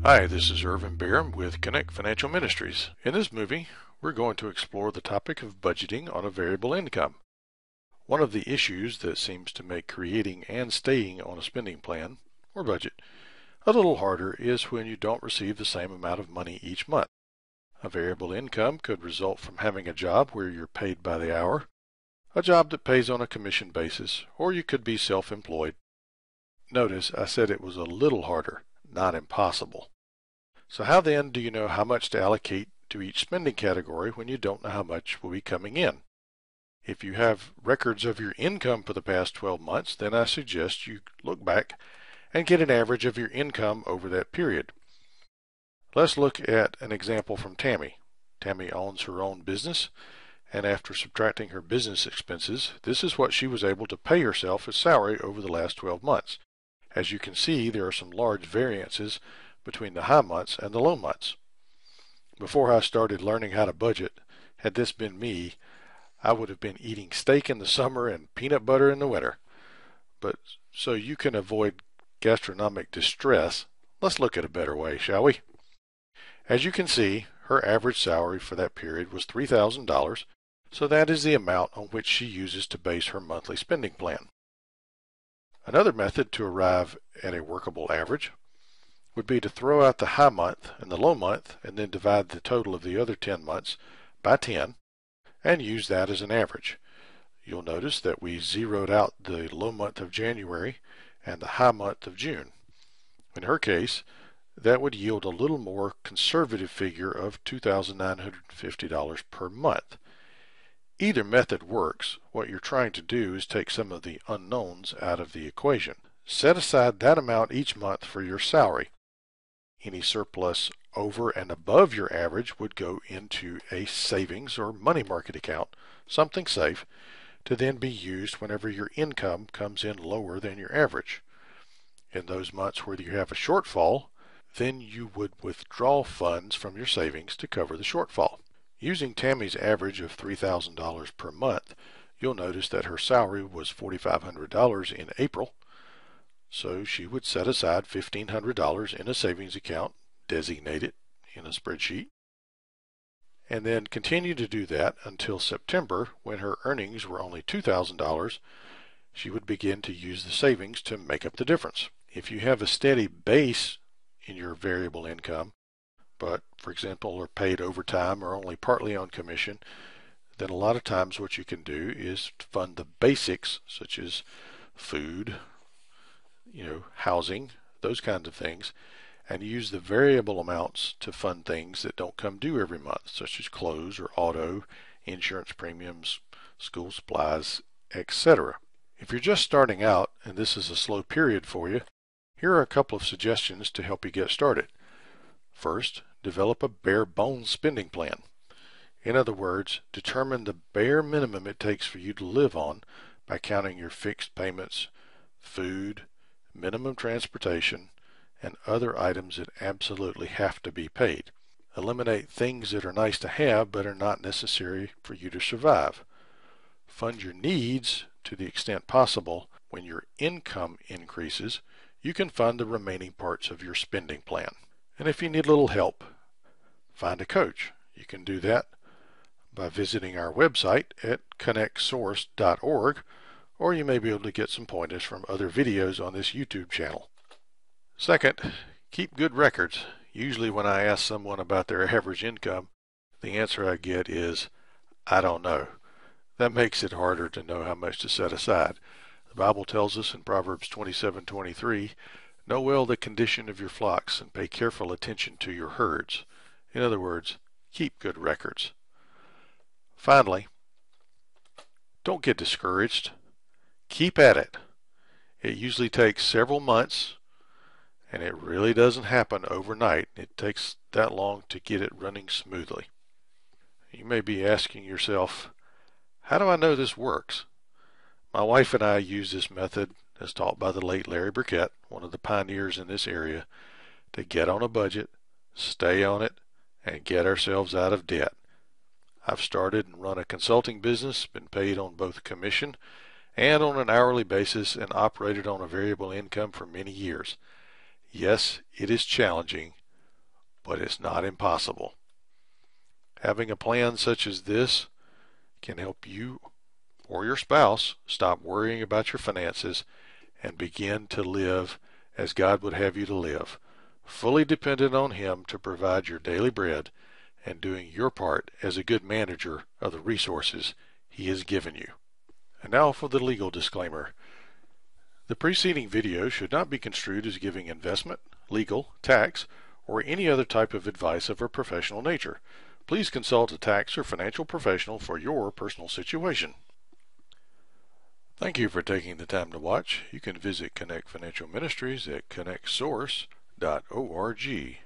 Hi, this is Irvin Barham with Connect Financial Ministries. In this movie, we're going to explore the topic of budgeting on a variable income. One of the issues that seems to make creating and staying on a spending plan, or budget, a little harder is when you don't receive the same amount of money each month. A variable income could result from having a job where you're paid by the hour, a job that pays on a commission basis, or you could be self-employed. Notice I said it was a little harder, not impossible. So how then do you know how much to allocate to each spending category when you don't know how much will be coming in? If you have records of your income for the past 12 months, then I suggest you look back and get an average of your income over that period. Let's look at an example from Tammy. Tammy owns her own business, and after subtracting her business expenses, this is what she was able to pay herself as salary over the last 12 months. As you can see, there are some large variances between the high months and the low months. Before I started learning how to budget, had this been me, I would have been eating steak in the summer and peanut butter in the winter. But so you can avoid gastronomic distress, let's look at a better way, shall we? As you can see, her average salary for that period was $3,000, so that is the amount on which she uses to base her monthly spending plan. Another method to arrive at a workable average would be to throw out the high month and the low month and then divide the total of the other 10 months by 10 and use that as an average. You'll notice that we zeroed out the low month of January and the high month of June. In her case, that would yield a little more conservative figure of $2,950 per month. Either method works. What you're trying to do is take some of the unknowns out of the equation. Set aside that amount each month for your salary. Any surplus over and above your average would go into a savings or money market account, something safe, to then be used whenever your income comes in lower than your average. In those months where you have a shortfall, then you would withdraw funds from your savings to cover the shortfall. Using Tammy's average of $3,000 per month, you'll notice that her salary was $4,500 in April. So she would set aside $1,500 in a savings account, designate it in a spreadsheet, and then continue to do that until September, when her earnings were only $2,000. She would begin to use the savings to make up the difference. If you have a steady base in your variable income, but for example are paid overtime or only partly on commission, then a lot of times what you can do is fund the basics such as food, housing, those kinds of things, and use the variable amounts to fund things that don't come due every month, such as clothes or auto, insurance premiums, school supplies, etc. If you're just starting out and this is a slow period for you, here are a couple of suggestions to help you get started. First, develop a bare bones spending plan. In other words, determine the bare minimum it takes for you to live on by counting your fixed payments, food, minimum transportation, and other items that absolutely have to be paid. Eliminate things that are nice to have but are not necessary for you to survive. Fund your needs to the extent possible. When your income increases, you can fund the remaining parts of your spending plan. And if you need a little help, find a coach. You can do that by visiting our website at connectsource.org, or you may be able to get some pointers from other videos on this YouTube channel. Second, keep good records. Usually when I ask someone about their average income, the answer I get is, I don't know. That makes it harder to know how much to set aside. The Bible tells us in Proverbs 27:23, know well the condition of your flocks and pay careful attention to your herds. In other words, keep good records. Finally, don't get discouraged. Keep at it. It usually takes several months, and it really doesn't happen overnight. It takes that long to get it running smoothly. You may be asking yourself, how do I know this works? My wife and I use this method as taught by the late Larry Burkett, one of the pioneers in this area, to get on a budget, stay on it, and get ourselves out of debt. I've started and run a consulting business, been paid on both commission and on an hourly basis, and operated on a variable income for many years. Yes, it is challenging, but it's not impossible. Having a plan such as this can help you or your spouse stop worrying about your finances and begin to live as God would have you to live, fully dependent on Him to provide your daily bread and doing your part as a good manager of the resources He has given you. And now for the legal disclaimer. The preceding video should not be construed as giving investment, legal, tax, or any other type of advice of a professional nature. Please consult a tax or financial professional for your personal situation. Thank you for taking the time to watch. You can visit Connect Financial Ministries at connectsource.org.